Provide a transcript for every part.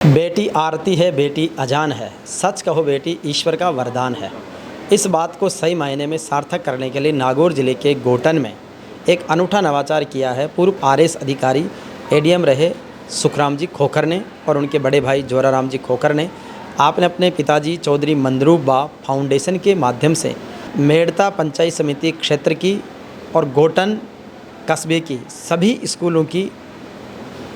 बेटी आरती है, बेटी अजान है। सच कहो बेटी ईश्वर का वरदान है। इस बात को सही मायने में सार्थक करने के लिए नागौर जिले के गोटन में एक अनूठा नवाचार किया है पूर्व आरएएस अधिकारी एडीएम रहे सुखराम जी खोखर ने और उनके बड़े भाई जोराराम जी खोखर ने। आपने अपने पिताजी चौधरी मंदरूप बा फाउंडेशन के माध्यम से मेड़ता पंचायत समिति क्षेत्र की और गोटन कस्बे की सभी स्कूलों की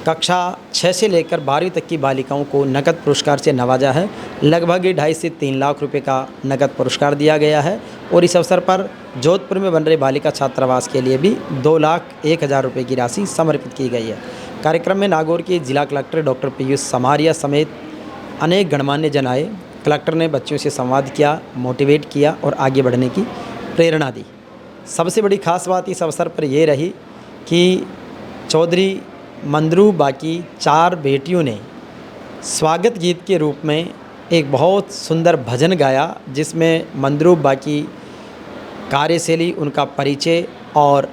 कक्षा 6 से लेकर 12वीं तक की बालिकाओं को नकद पुरस्कार से नवाजा है। लगभग 2.5 से 3 लाख रुपए का नकद पुरस्कार दिया गया है और इस अवसर पर जोधपुर में बन रहे बालिका छात्रावास के लिए भी 2,01,000 रुपये की राशि समर्पित की गई है। कार्यक्रम में नागौर के जिला कलेक्टर डॉक्टर पीयूष समारिया समेत अनेक गणमान्य जन आए। कलेक्टर ने बच्चों से संवाद किया, मोटिवेट किया और आगे बढ़ने की प्रेरणा दी। सबसे बड़ी खास बात इस अवसर पर यह रही कि चौधरी मंदरूप बा की 4 बेटियों ने स्वागत गीत के रूप में एक बहुत सुंदर भजन गाया, जिसमें मंदरूप बा की कार्यशैली, उनका परिचय और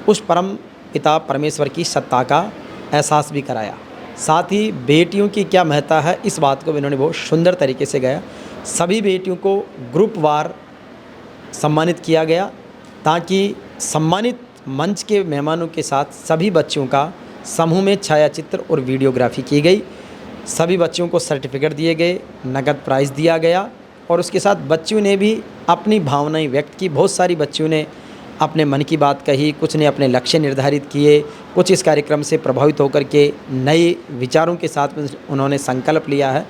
उस परम पिता परमेश्वर की सत्ता का एहसास भी कराया। साथ ही बेटियों की क्या महत्ता है इस बात को भी इन्होंने बहुत सुंदर तरीके से गाया। सभी बेटियों को ग्रुप वार सम्मानित किया गया ताकि सम्मानित मंच के मेहमानों के साथ सभी बच्चों का समूह में छायाचित्र और वीडियोग्राफी की गई। सभी बच्चों को सर्टिफिकेट दिए गए, नगद प्राइज़ दिया गया और उसके साथ बच्चों ने भी अपनी भावनाएं व्यक्त की। बहुत सारी बच्चियों ने अपने मन की बात कही, कुछ ने अपने लक्ष्य निर्धारित किए, कुछ इस कार्यक्रम से प्रभावित होकर के नए विचारों के साथ उन्होंने संकल्प लिया है।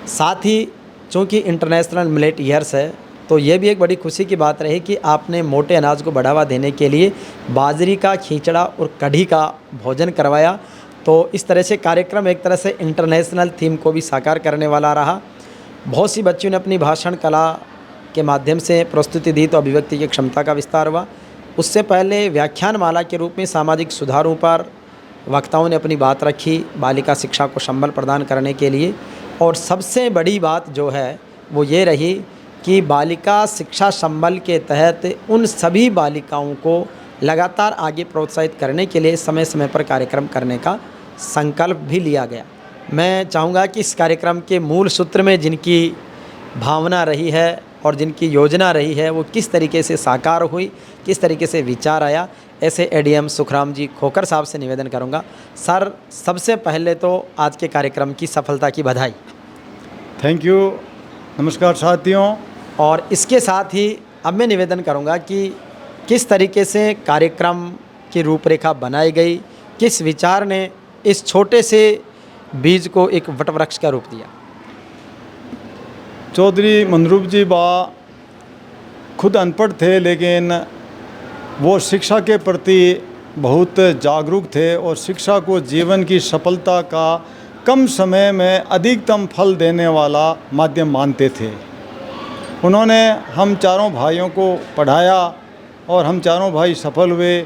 साथ ही चूँकि इंटरनेशनल मिलेट ईयर्स है तो ये भी एक बड़ी खुशी की बात रही कि आपने मोटे अनाज को बढ़ावा देने के लिए बाजरी का खींचड़ा और कढ़ी का भोजन करवाया। तो इस तरह से कार्यक्रम एक तरह से इंटरनेशनल थीम को भी साकार करने वाला रहा। बहुत सी बच्चियों ने अपनी भाषण कला के माध्यम से प्रस्तुति दी तो अभिव्यक्ति की क्षमता का विस्तार हुआ। उससे पहले व्याख्यान माला के रूप में सामाजिक सुधारों पर वक्ताओं ने अपनी बात रखी, बालिका शिक्षा को संबल प्रदान करने के लिए। और सबसे बड़ी बात जो है वो ये रही कि बालिका शिक्षा संबल के तहत उन सभी बालिकाओं को लगातार आगे प्रोत्साहित करने के लिए समय समय पर कार्यक्रम करने का संकल्प भी लिया गया। मैं चाहूँगा कि इस कार्यक्रम के मूल सूत्र में जिनकी भावना रही है और जिनकी योजना रही है वो किस तरीके से साकार हुई, किस तरीके से विचार आया, ऐसे एडीएम सुखराम जी खोखर साहब से निवेदन करूँगा। सर, सबसे पहले तो आज के कार्यक्रम की सफलता की बधाई। Thank you. नमस्कार साथियों। और इसके साथ ही अब मैं निवेदन करूंगा कि किस तरीके से कार्यक्रम की रूपरेखा बनाई गई, किस विचार ने इस छोटे से बीज को एक वटवृक्ष का रूप दिया। चौधरी मंदरूप जी बा खुद अनपढ़ थे, लेकिन वो शिक्षा के प्रति बहुत जागरूक थे और शिक्षा को जीवन की सफलता का कम समय में अधिकतम फल देने वाला माध्यम मानते थे। उन्होंने हम चारों भाइयों को पढ़ाया और हम चारों भाई सफल हुए।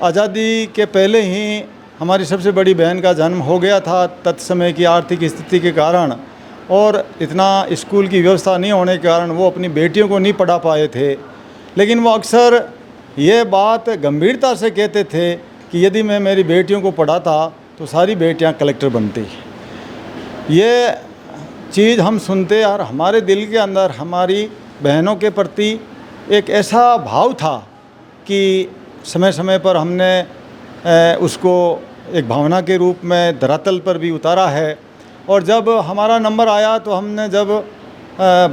आज़ादी के पहले ही हमारी सबसे बड़ी बहन का जन्म हो गया था तत्समय की आर्थिक स्थिति के कारण, और इतना स्कूल की व्यवस्था नहीं होने के कारण वो अपनी बेटियों को नहीं पढ़ा पाए थे। लेकिन वो अक्सर ये बात गंभीरता से कहते थे कि यदि मैं मेरी बेटियों को पढ़ाता तो सारी बेटियां कलेक्टर बनती। ये चीज़ हम सुनते और हमारे दिल के अंदर हमारी बहनों के प्रति एक ऐसा भाव था कि समय समय पर हमने उसको एक भावना के रूप में धरातल पर भी उतारा है। और जब हमारा नंबर आया तो हमने जब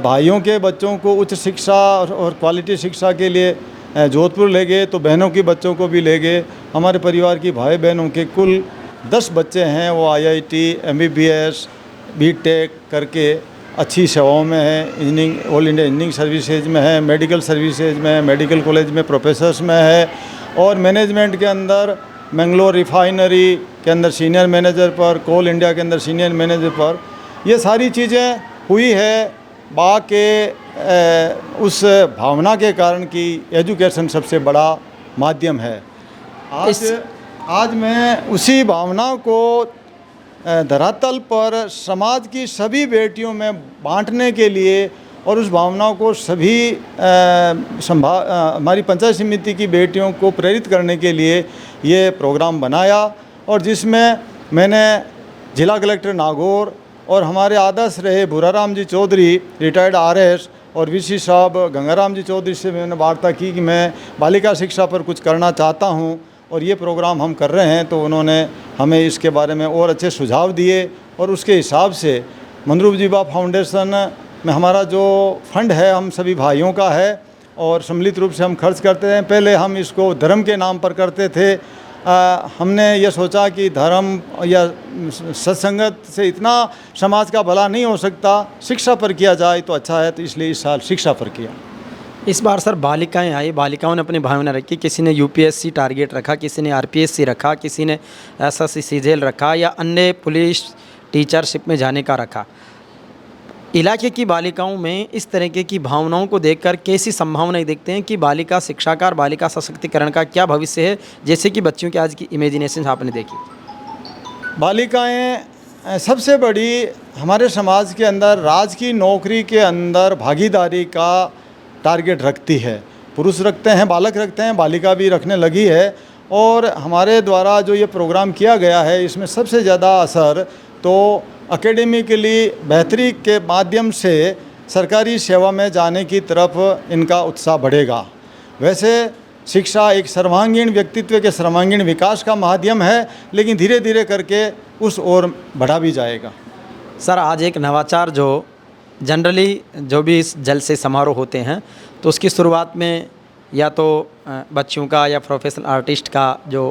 भाइयों के बच्चों को उच्च शिक्षा और क्वालिटी शिक्षा के लिए जोधपुर ले गए तो बहनों के बच्चों को भी ले गए। हमारे परिवार की भाई बहनों के कुल 10 बच्चे हैं, वो IIT, MBBS, BTech करके अच्छी सेवाओं में है। Engineering, all India engineering services में है, मेडिकल सर्विसेज में, मेडिकल कॉलेज में प्रोफेसर्स में है और मैनेजमेंट के अंदर मैंगलोर रिफाइनरी के अंदर सीनियर मैनेजर पर, कोल इंडिया के अंदर सीनियर मैनेजर पर। ये सारी चीज़ें हुई है बा के उस भावना के कारण कि एजुकेशन सबसे बड़ा माध्यम है। आज मैं उसी भावना को धरातल पर समाज की सभी बेटियों में बांटने के लिए और उस भावना को सभी हमारी पंचायत समिति की बेटियों को प्रेरित करने के लिए ये प्रोग्राम बनाया और जिसमें मैंने जिला कलेक्टर नागौर और हमारे आदर्श रहे भूराराम जी चौधरी रिटायर्ड आरएस और वीसी साहब गंगाराम जी चौधरी से मैंने वार्ता की कि मैं बालिका शिक्षा पर कुछ करना चाहता हूं और ये प्रोग्राम हम कर रहे हैं, तो उन्होंने हमें इसके बारे में और अच्छे सुझाव दिए और उसके हिसाब से मंदरूप जीबा फाउंडेशन में हमारा जो फंड है हम सभी भाइयों का है और सम्मिलित रूप से हम खर्च करते हैं। पहले हम इसको धर्म के नाम पर करते थे, हमने ये सोचा कि धर्म या सत्संगत से इतना समाज का भला नहीं हो सकता, शिक्षा पर किया जाए तो अच्छा है, तो इसलिए इस साल शिक्षा पर किया। इस बार सर बालिकाएं आई, बालिकाओं ने अपनी भावना रखी, किसी ने यूपीएससी टारगेट रखा, किसी ने आरपीएससी रखा, किसी ने एसएससी सीजेल रखा या अन्य पुलिस टीचरशिप में जाने का रखा। इलाके की बालिकाओं में इस तरीके की भावनाओं को देखकर कैसी संभावनाएं देखते हैं कि बालिका शिक्षा का और बालिका सशक्तिकरण का क्या भविष्य है, जैसे कि बच्चियों की आज की इमेजिनेशन आपने देखी? बालिकाएं सबसे बड़ी हमारे समाज के अंदर राज की नौकरी के अंदर भागीदारी का टारगेट रखती है। पुरुष रखते हैं, बालक रखते हैं, बालिका भी रखने लगी है। और हमारे द्वारा जो ये प्रोग्राम किया गया है इसमें सबसे ज़्यादा असर तो एकेडमिकली बेहतरी के माध्यम से सरकारी सेवा में जाने की तरफ इनका उत्साह बढ़ेगा। वैसे शिक्षा एक सर्वांगीण व्यक्तित्व के सर्वांगीण विकास का माध्यम है, लेकिन धीरे धीरे करके उस ओर बढ़ा भी जाएगा। सर आज एक नवाचार जो जनरली जो भी इस जलसे समारोह होते हैं तो उसकी शुरुआत में या तो बच्चों का या प्रोफेशनल आर्टिस्ट का जो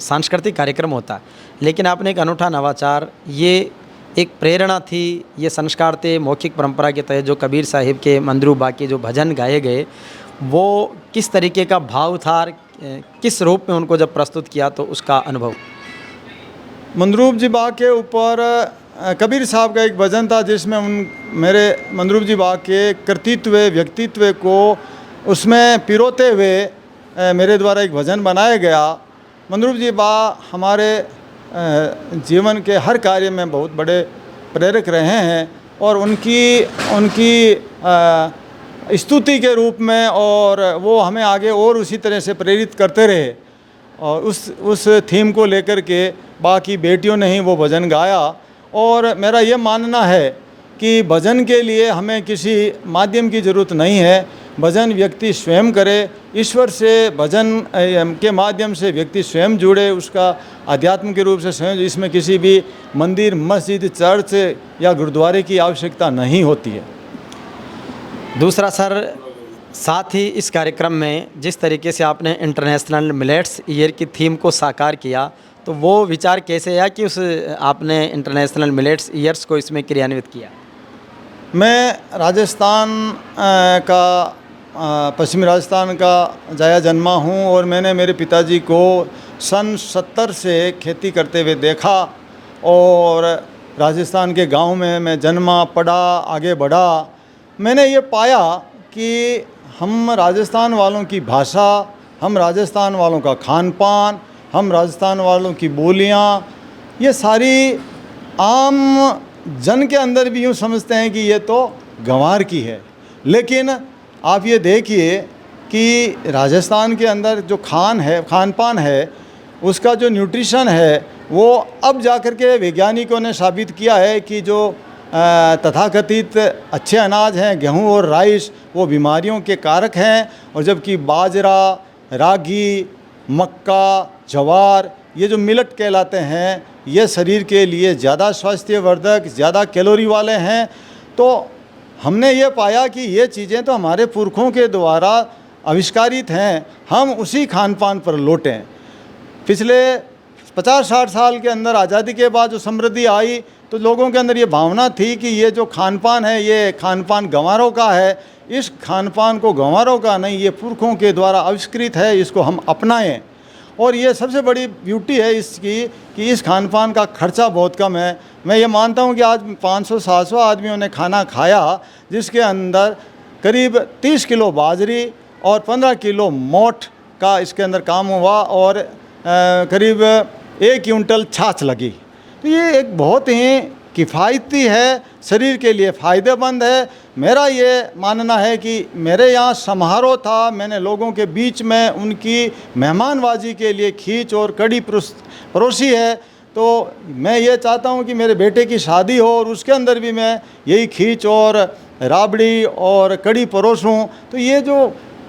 सांस्कृतिक कार्यक्रम होता है, लेकिन आपने एक अनूठा नवाचार, ये एक प्रेरणा थी, ये संस्कार थे मौखिक परंपरा के तहत जो कबीर साहिब के मंदरू बाकी जो भजन गाए गए, वो किस तरीके का भाव था, किस रूप में उनको जब प्रस्तुत किया तो उसका अनुभव? मंदरूप जी बा के ऊपर कबीर साहब का एक भजन था जिसमें मेरे मंदरूप जी बा के कर्तृत्व व्यक्तित्व को उसमें पिरोते हुए मेरे द्वारा एक भजन बनाया गया। मंदरूप जी बा हमारे जीवन के हर कार्य में बहुत बड़े प्रेरक रहे हैं और उनकी स्तुति के रूप में, और वो हमें आगे और उसी तरह से प्रेरित करते रहे। और उस थीम को लेकर के बाकी बेटियों ने ही वो भजन गाया। और मेरा ये मानना है कि भजन के लिए हमें किसी माध्यम की ज़रूरत नहीं है, भजन व्यक्ति स्वयं करे। ईश्वर से भजन के माध्यम से व्यक्ति स्वयं जुड़े, उसका आध्यात्म के रूप से स्वयं, इसमें किसी भी मंदिर, मस्जिद, चर्च या गुरुद्वारे की आवश्यकता नहीं होती है। दूसरा सर, साथ ही इस कार्यक्रम में जिस तरीके से आपने इंटरनेशनल मिलेट्स ईयर की थीम को साकार किया, तो वो विचार कैसे आया कि आपने इंटरनेशनल मिलेट्स ईयर्स को इसमें क्रियान्वित किया? मैं राजस्थान का पश्चिमी राजस्थान का जाया जन्मा हूँ और मैंने मेरे पिताजी को सन 70 से खेती करते हुए देखा और राजस्थान के गांव में मैं जन्मा, पढ़ा, आगे बढ़ा। मैंने ये पाया कि हम राजस्थान वालों की भाषा, हम राजस्थान वालों का खान पान, हम राजस्थान वालों की बोलियाँ, ये सारी आम जन के अंदर भी यूँ समझते हैं कि ये तो गंवार की है। लेकिन आप ये देखिए कि राजस्थान के अंदर जो खान पान है, उसका जो न्यूट्रिशन है, वो अब जाकर के वैज्ञानिकों ने साबित किया है कि जो तथाकथित अच्छे अनाज हैं, गेहूं और राइस, वो बीमारियों के कारक हैं। और जबकि बाजरा, रागी, मक्का, जवार, ये जो मिलेट कहलाते हैं, ये शरीर के लिए ज़्यादा स्वास्थ्यवर्धक, ज़्यादा कैलोरी वाले हैं। तो हमने ये पाया कि ये चीज़ें तो हमारे पुरखों के द्वारा आविष्कारित हैं, हम उसी खान पान पर लौटें। पिछले 50-60 साल के अंदर आज़ादी के बाद जो समृद्धि आई, तो लोगों के अंदर ये भावना थी कि ये जो खान पान है, ये खान पान गंवारों का है। इस खान पान को गंवारों का नहीं, ये पुरखों के द्वारा आविष्कृत है, इसको हम अपनाएं। और ये सबसे बड़ी ब्यूटी है इसकी कि इस खान पान का खर्चा बहुत कम है। मैं ये मानता हूँ कि आज 500-700 आदमियों ने खाना खाया, जिसके अंदर करीब 30 किलो बाजरी और 15 किलो मोठ का इसके अंदर काम हुआ और करीब 1 क्विंटल छाछ लगी। तो ये एक बहुत ही किफ़ायती है, शरीर के लिए फ़ायदेमंद है। मेरा ये मानना है कि मेरे यहाँ समारोह था, मैंने लोगों के बीच में उनकी मेहमानबाजी के लिए खींच और कड़ी परोसी है, तो मैं ये चाहता हूँ कि मेरे बेटे की शादी हो और उसके अंदर भी मैं यही खींच और राबड़ी और कड़ी परोसूँ। तो ये जो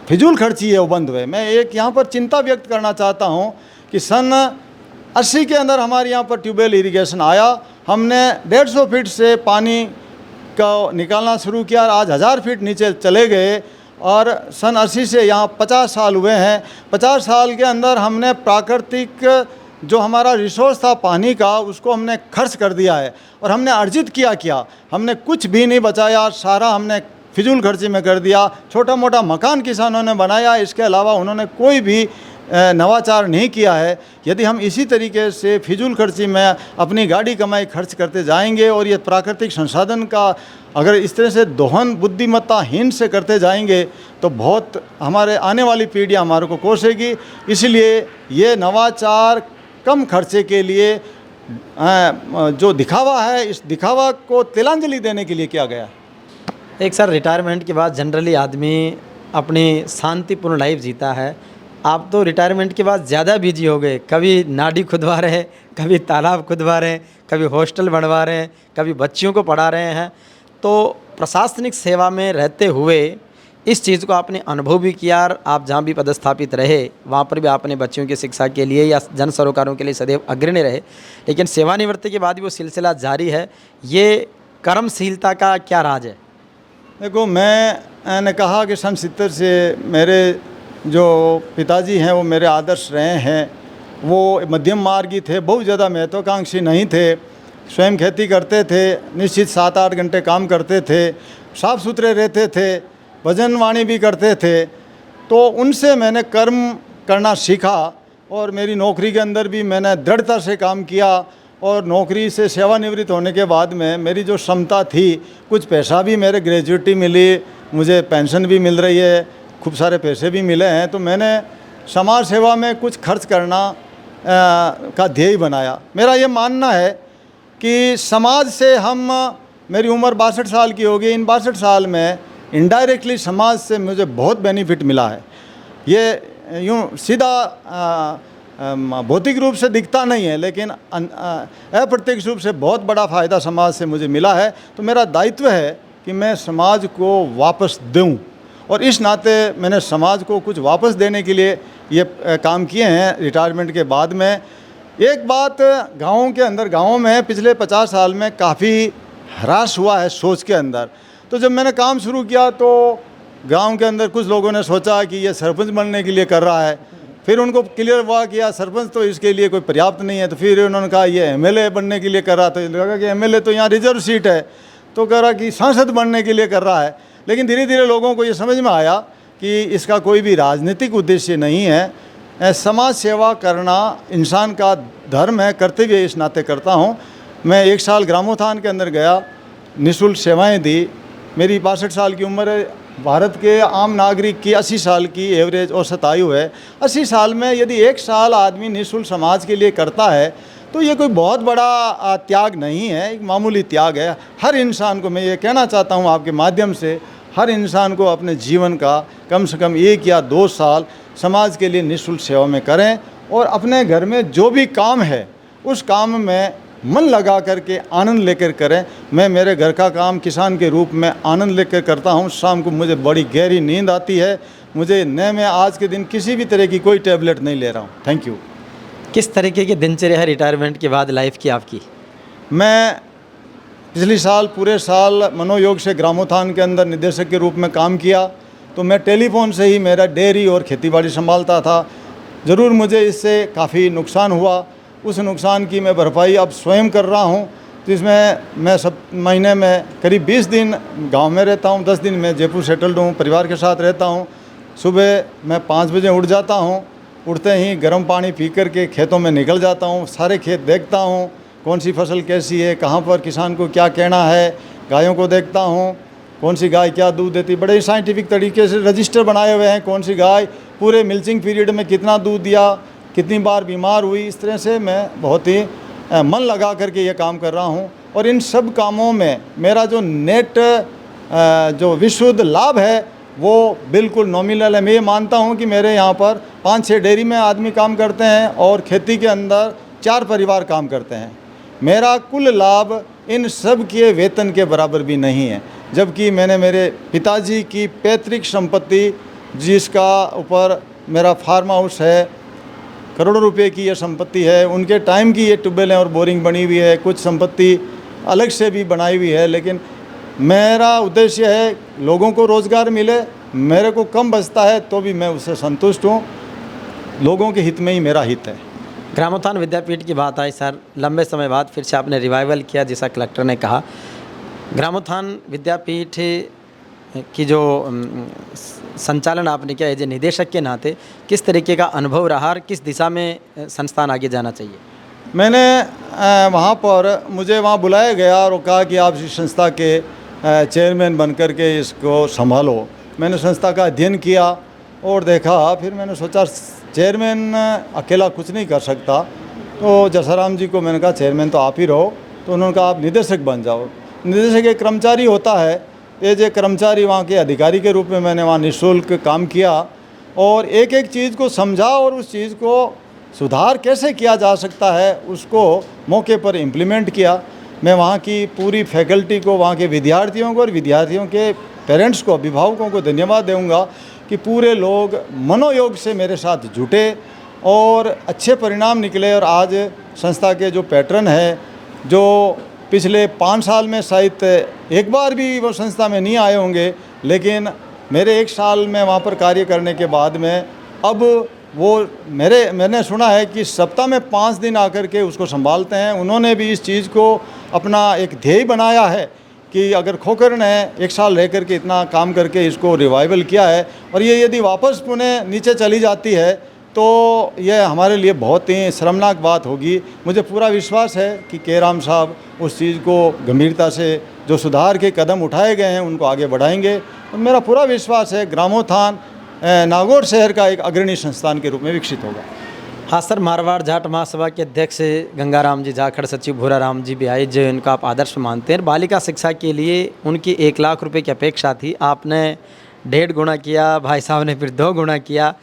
फिजूल खर्ची है वो बंद हुए। मैं एक यहाँ पर चिंता व्यक्त करना चाहता हूँ कि सन 80 के अंदर हमारे यहाँ पर ट्यूबवेल इरिगेशन आया, हमने 150 फीट से पानी का निकालना शुरू किया और आज 1000 फीट नीचे चले गए। और सन 80 से यहाँ 50 साल हुए हैं। 50 साल के अंदर हमने प्राकृतिक जो हमारा रिसोर्स था पानी का, उसको हमने खर्च कर दिया है और हमने अर्जित क्या हमने कुछ भी नहीं बचाया, सारा हमने फिजूल खर्ची में कर दिया। छोटा मोटा मकान किसानों ने बनाया, इसके अलावा उन्होंने कोई भी नवाचार नहीं किया है। यदि हम इसी तरीके से फिजूल खर्ची में अपनी गाड़ी कमाई खर्च करते जाएंगे और ये प्राकृतिक संसाधन का अगर इस तरह से दोहन बुद्धिमत्ताहीन से करते जाएंगे तो बहुत हमारे आने वाली पीढ़ियाँ हमारे को कोसेगी। इसलिए ये नवाचार कम खर्चे के लिए जो दिखावा है, इस दिखावा को तिलांजलि देने के लिए किया गया। एक सर, रिटायरमेंट के बाद जनरली आदमी अपनी शांतिपूर्ण लाइफ जीता है। आप तो रिटायरमेंट के बाद ज़्यादा बिजी हो गए, कभी नाडी खुदवा रहे हैं, कभी तालाब खुदवा रहे हैं, कभी हॉस्टल बनवा रहे हैं, कभी बच्चियों को पढ़ा रहे हैं। तो प्रशासनिक सेवा में रहते हुए इस चीज़ को आपने अनुभव भी किया और आप जहाँ भी पदस्थापित रहे वहाँ पर भी आपने बच्चियों की शिक्षा के लिए या जन सरोकारों के लिए सदैव अग्रणी रहे, लेकिन सेवानिवृत्ति के बाद भी वो सिलसिला जारी है। ये कर्मशीलता का क्या राज है? देखो, मैंने कहा कि सन 70 से मेरे जो पिताजी हैं वो मेरे आदर्श रहे हैं। वो मध्यम मार्गी थे, बहुत ज़्यादा महत्वाकांक्षी नहीं थे, स्वयं खेती करते थे, निश्चित 7-8 घंटे काम करते थे, साफ़ सुथरे रहते थे, भजन वाणी भी करते थे। तो उनसे मैंने कर्म करना सीखा और मेरी नौकरी के अंदर भी मैंने दृढ़ता से काम किया। और नौकरी से सेवानिवृत्त होने के बाद में मेरी जो क्षमता थी, कुछ पैसा भी मेरे ग्रेजुएटी मिली, मुझे पेंशन भी मिल रही है, खूब सारे पैसे भी मिले हैं। तो मैंने समाज सेवा में कुछ खर्च करना का ध्येय बनाया। मेरा ये मानना है कि समाज से हम, मेरी उम्र 62 साल की होगी, इन 62 साल में इनडायरेक्टली समाज से मुझे बहुत बेनिफिट मिला है। ये यूँ सीधा भौतिक रूप से दिखता नहीं है, लेकिन अप्रत्यक्ष रूप से बहुत बड़ा फ़ायदा समाज से मुझे मिला है। तो मेरा दायित्व है कि मैं समाज को वापस दूं और इस नाते मैंने समाज को कुछ वापस देने के लिए ये काम किए हैं रिटायरमेंट के बाद में। एक बात गाँवों के अंदर, गाँवों में पिछले 50 साल में काफ़ी ह्रास हुआ है सोच के अंदर। तो जब मैंने काम शुरू किया तो गांव के अंदर कुछ लोगों ने सोचा कि ये सरपंच बनने के लिए कर रहा है। फिर उनको क्लियर हुआ कि यार सरपंच तो इसके लिए कोई पर्याप्त नहीं है। तो फिर उन्होंने कहा ये एमएलए बनने के लिए कर रहा। तो लगा कि एमएलए तो यहाँ रिजर्व सीट है, तो कह रहा कि सांसद बनने के लिए कर रहा है। लेकिन धीरे धीरे लोगों को ये समझ में आया कि इसका कोई भी राजनीतिक उद्देश्य नहीं है, समाज सेवा करना इंसान का धर्म है, कर्तव्य इस नाते करता हूँ। मैं 1 साल ग्रामोत्थान के अंदर गया, निःशुल्क सेवाएँ दी। मेरी 62 साल की उम्र है। भारत के आम नागरिक की 80 साल की एवरेज औसत आयु है। 80 साल में यदि 1 साल आदमी निःशुल्क समाज के लिए करता है तो ये कोई बहुत बड़ा त्याग नहीं है, एक मामूली त्याग है। हर इंसान को मैं ये कहना चाहता हूँ आपके माध्यम से, हर इंसान को अपने जीवन का कम से कम 1 या 2 साल समाज के लिए निःशुल्क सेवा में करें और अपने घर में जो भी काम है उस काम में मन लगा करके आनंद लेकर करें। मैं मेरे घर का काम किसान के रूप में आनंद लेकर करता हूं। शाम को मुझे बड़ी गहरी नींद आती है। मुझे मैं आज के दिन किसी भी तरह की कोई टैबलेट नहीं ले रहा हूं। Thank you. किस तरीके की दिनचर्या है रिटायरमेंट के बाद लाइफ की आपकी? मैं पिछले साल पूरे साल मनोयोग से ग्रामोत्थान के अंदर निदेशक के रूप में काम किया। तो मैं टेलीफोन से ही मेरा डेयरी और खेतीबाड़ी संभालता था। ज़रूर मुझे इससे काफ़ी नुकसान हुआ। उस नुकसान की मैं भरपाई अब स्वयं कर रहा हूं। तो इसमें मैं सब महीने में करीब 20 दिन गांव में रहता हूं, 10 दिन मैं जयपुर सेटल्ड हूं, परिवार के साथ रहता हूं। सुबह मैं 5 बजे उठ जाता हूं। उठते ही गर्म पानी पी कर के खेतों में निकल जाता हूं। सारे खेत देखता हूं, कौन सी फसल कैसी है, कहाँ पर किसान को क्या कहना है। गायों को देखता हूं, कौन सी गाय क्या दूध देती। बड़े साइंटिफिक तरीके से रजिस्टर बनाए हुए हैं, कौन सी गाय पूरे मिल्चिंग पीरियड में कितना दूध दिया, कितनी बार बीमार हुई। इस तरह से मैं बहुत ही मन लगा करके ये काम कर रहा हूँ। और इन सब कामों में मेरा जो नेट जो विशुद्ध लाभ है वो बिल्कुल नॉमिनल है। मैं ये मानता हूँ कि मेरे यहाँ पर 5-6 डेयरी में आदमी काम करते हैं और खेती के अंदर 4 परिवार काम करते हैं। मेरा कुल लाभ इन सब के वेतन के बराबर भी नहीं है, जबकि मैंने मेरे पिताजी की पैतृक संपत्ति, जिसका ऊपर मेरा फार्म हाउस है, करोड़ों रुपए की ये संपत्ति है, उनके टाइम की ये ट्यूबवेलें और बोरिंग बनी हुई है, कुछ संपत्ति अलग से भी बनाई हुई है। लेकिन मेरा उद्देश्य है लोगों को रोज़गार मिले, मेरे को कम बचता है तो भी मैं उससे संतुष्ट हूँ, लोगों के हित में ही मेरा हित है। ग्रामोत्थान विद्यापीठ की बात आई सर, लंबे समय बाद फिर से आपने रिवाइवल किया, जैसा कलेक्टर ने कहा। ग्रामोत्थान विद्यापीठ की जो संचालन आपने किया एज ए निदेशक के नाते, किस तरीके का अनुभव रहा और किस दिशा में संस्थान आगे जाना चाहिए? मैंने वहाँ पर मुझे वहाँ बुलाया गया और कहा कि आप इस संस्था के चेयरमैन बनकर के इसको संभालो। मैंने संस्था का अध्ययन किया और देखा, फिर मैंने सोचा चेयरमैन अकेला कुछ नहीं कर सकता, तो जसाराम जी को मैंने कहा चेयरमैन तो आप ही रहो, तो उन्होंने कहा आप निदेशक बन जाओ। निदेशक एक कर्मचारी होता है, एज ए कर्मचारी वहाँ के अधिकारी के रूप में मैंने वहाँ निःशुल्क काम किया और एक एक चीज़ को समझा और उस चीज़ को सुधार कैसे किया जा सकता है उसको मौके पर इम्प्लीमेंट किया। मैं वहाँ की पूरी फैकल्टी को, वहाँ के विद्यार्थियों को और विद्यार्थियों के पेरेंट्स को, अभिभावकों को धन्यवाद दूंगा कि पूरे लोग मनोयोग से मेरे साथ जुटे और अच्छे परिणाम निकले। और आज संस्था के जो पैटर्न है, जो पिछले 5 साल में शायद एक बार भी वो संस्था में नहीं आए होंगे, लेकिन मेरे 1 साल में वहाँ पर कार्य करने के बाद में अब वो मैंने सुना है कि सप्ताह में 5 दिन आकर के उसको संभालते हैं। उन्होंने भी इस चीज़ को अपना एक ध्येय बनाया है कि अगर खोखर ने 1 साल रह करके इतना काम करके इसको रिवाइवल किया है और ये यदि वापस पुणे नीचे चली जाती है तो ये हमारे लिए बहुत ही शर्मनाक बात होगी। मुझे पूरा विश्वास है कि के राम साहब उस चीज़ को गंभीरता से, जो सुधार के कदम उठाए गए हैं उनको आगे बढ़ाएंगे और मेरा पूरा विश्वास है ग्रामोत्थान नागौर शहर का एक अग्रणी संस्थान के रूप में विकसित होगा। हाँ सर, मारवाड़ जाट महासभा के अध्यक्ष गंगाराम जी जाखड़, सचिव भूराराम जी भी आए, जो इनको आप आदर्श मानते हैं। बालिका शिक्षा के लिए उनकी 1 लाख रुपए की अपेक्षा थी, आपने 1.5 गुना किया, भाई साहब ने फिर 2 गुना किया।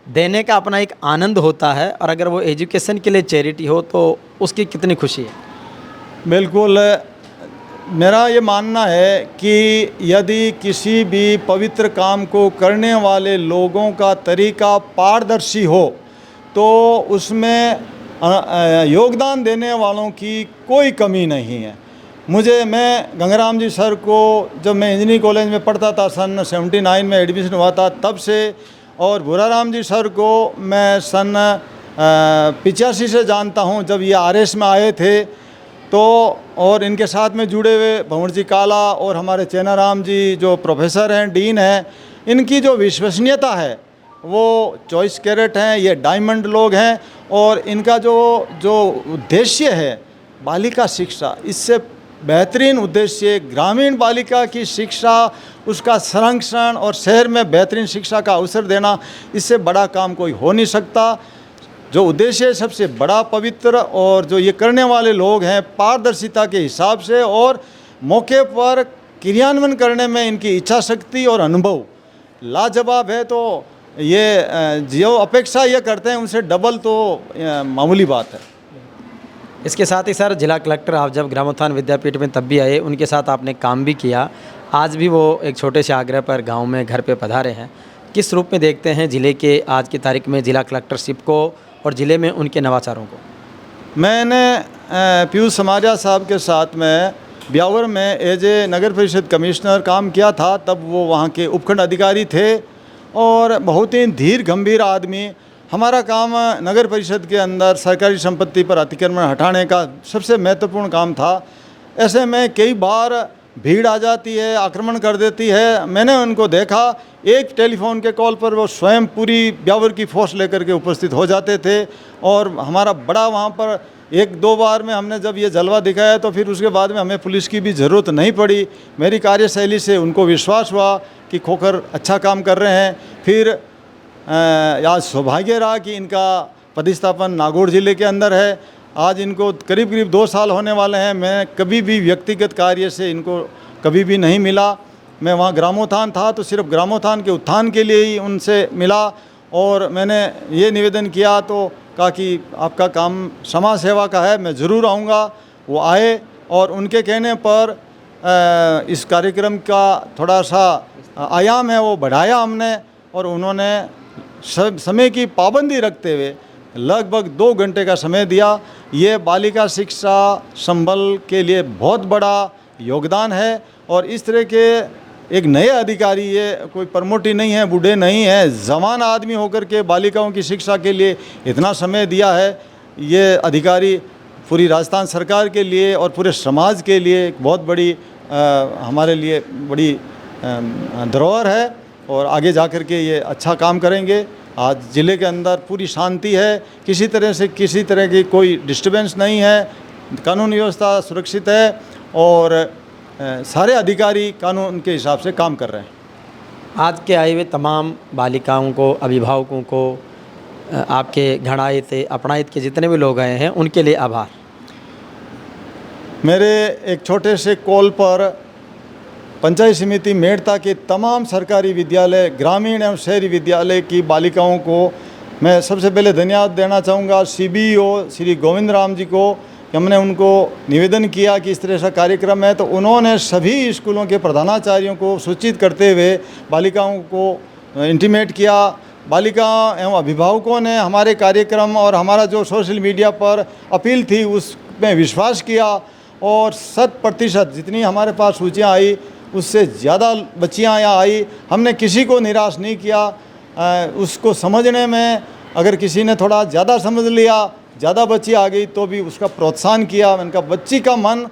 देने का अपना एक आनंद होता है और अगर वो एजुकेशन के लिए चैरिटी हो तो उसकी कितनी खुशी है। बिल्कुल, मेरा ये मानना है कि यदि किसी भी पवित्र काम को करने वाले लोगों का तरीका पारदर्शी हो तो उसमें योगदान देने वालों की कोई कमी नहीं है। मैं गंगाराम जी सर को, जब मैं इंजीनियरिंग कॉलेज में पढ़ता था, सन 79 में एडमिशन हुआ था तब से, और भूराराम जी सर को मैं सन 85 से जानता हूँ, जब ये RS में आए थे तो। और इनके साथ में जुड़े हुए भंवर जी काला और हमारे चेनाराम जी जो प्रोफेसर हैं, डीन हैं, इनकी जो विश्वसनीयता है वो 24 कैरेट हैं, ये डायमंड लोग हैं। और इनका जो उद्देश्य है बालिका शिक्षा, इससे बेहतरीन उद्देश्य ग्रामीण बालिका की शिक्षा, उसका संरक्षण और शहर में बेहतरीन शिक्षा का अवसर देना, इससे बड़ा काम कोई हो नहीं सकता। जो उद्देश्य सबसे बड़ा पवित्र, और जो ये करने वाले लोग हैं पारदर्शिता के हिसाब से और मौके पर क्रियान्वयन करने में इनकी इच्छा शक्ति और अनुभव लाजवाब है। तो ये जो अपेक्षा ये करते हैं उनसे डबल तो मामूली बात है। इसके साथ ही सर, जिला कलेक्टर आप जब ग्रामोत्थान विद्यापीठ में तब भी आए, उनके साथ आपने काम भी किया। आज भी वो एक छोटे से आग्रह पर गांव में घर पे पधारे हैं। किस रूप में देखते हैं ज़िले के आज की तारीख में जिला कलेक्टरशिप को और ज़िले में उनके नवाचारों को? मैंने पीयूष समारिया साहब के साथ में ब्यावर में एज ए नगर परिषद कमिश्नर काम किया था। तब वो वहाँ के उपखंड अधिकारी थे और बहुत ही धीर गंभीर आदमी। हमारा काम नगर परिषद के अंदर सरकारी संपत्ति पर अतिक्रमण हटाने का सबसे महत्वपूर्ण काम था। ऐसे में कई बार भीड़ आ जाती है, आक्रमण कर देती है। मैंने उनको देखा, एक टेलीफोन के कॉल पर वो स्वयं पूरी ब्यावर की फोर्स लेकर के उपस्थित हो जाते थे। और हमारा बड़ा वहाँ पर 1-2 बार में हमने जब ये जलवा दिखाया तो फिर उसके बाद में हमें पुलिस की भी ज़रूरत नहीं पड़ी। मेरी कार्यशैली से उनको विश्वास हुआ कि खोखर अच्छा काम कर रहे हैं। फिर आज सौभाग्य रहा कि इनका पदस्थापन नागौर ज़िले के अंदर है। आज इनको करीब 2 साल होने वाले हैं। मैं कभी भी व्यक्तिगत कार्य से इनको कभी भी नहीं मिला। मैं वहाँ ग्रामोत्थान था तो सिर्फ ग्रामोत्थान के उत्थान के लिए ही उनसे मिला। और मैंने ये निवेदन किया तो कहा कि आपका काम समाज सेवा का है, मैं ज़रूर आऊँगा। वो आए और उनके कहने पर इस कार्यक्रम का थोड़ा सा आयाम है वो बढ़ाया हमने, और उन्होंने समय की पाबंदी रखते हुए लगभग 2 घंटे का समय दिया। ये बालिका शिक्षा संबल के लिए बहुत बड़ा योगदान है। और इस तरह के एक नए अधिकारी, ये कोई प्रमोटी नहीं है, बूढ़े नहीं है, जवान आदमी होकर के बालिकाओं की शिक्षा के लिए इतना समय दिया है, ये अधिकारी पूरी राजस्थान सरकार के लिए और पूरे समाज के लिए एक बहुत बड़ी हमारे लिए बड़ी धरोहर है, और आगे जा कर के ये अच्छा काम करेंगे। आज ज़िले के अंदर पूरी शांति है, किसी तरह की कोई डिस्टर्बेंस नहीं है, कानून व्यवस्था सुरक्षित है, और सारे अधिकारी कानून के हिसाब से काम कर रहे हैं। आज के आए हुए तमाम बालिकाओं को, अभिभावकों को, आपके घड़ाइत अपनाइत के जितने भी लोग आए हैं, उनके लिए आभार। मेरे एक छोटे से कॉल पर पंचायत समिति मेड़ता के तमाम सरकारी विद्यालय, ग्रामीण एवं शहरी विद्यालय की बालिकाओं को मैं सबसे पहले धन्यवाद देना चाहूँगा। CBO श्री गोविंद राम जी को, कि हमने उनको निवेदन किया कि इस तरह का कार्यक्रम है, तो उन्होंने सभी स्कूलों के प्रधानाचार्यों को सूचित करते हुए बालिकाओं को इंटीमेट किया। बालिका एवं अभिभावकों ने हमारे कार्यक्रम और हमारा जो सोशल मीडिया पर अपील थी उसमें विश्वास किया, और 100% जितनी हमारे पास सूचियाँ आई उससे ज़्यादा बच्चियाँ यहाँ आई। हमने किसी को निराश नहीं किया। उसको समझने में अगर किसी ने थोड़ा ज़्यादा समझ लिया, ज़्यादा बच्ची आ गई, तो भी उसका प्रोत्साहन किया। उनका बच्ची का मन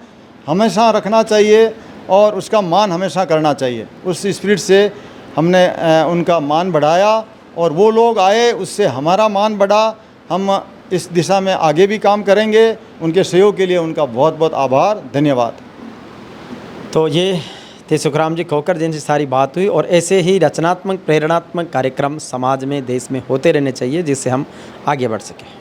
हमेशा रखना चाहिए और उसका मान हमेशा करना चाहिए। उस स्पिरिट से हमने उनका मान बढ़ाया, और वो लोग आए, उससे हमारा मान बढ़ा। हम इस दिशा में आगे भी काम करेंगे। उनके सहयोग के लिए उनका बहुत बहुत आभार, धन्यवाद। तो ये थे सुखराम जी खोकर, जिनसे सारी बात हुई, और ऐसे ही रचनात्मक, प्रेरणात्मक कार्यक्रम समाज में, देश में होते रहने चाहिए, जिससे हम आगे बढ़ सकें।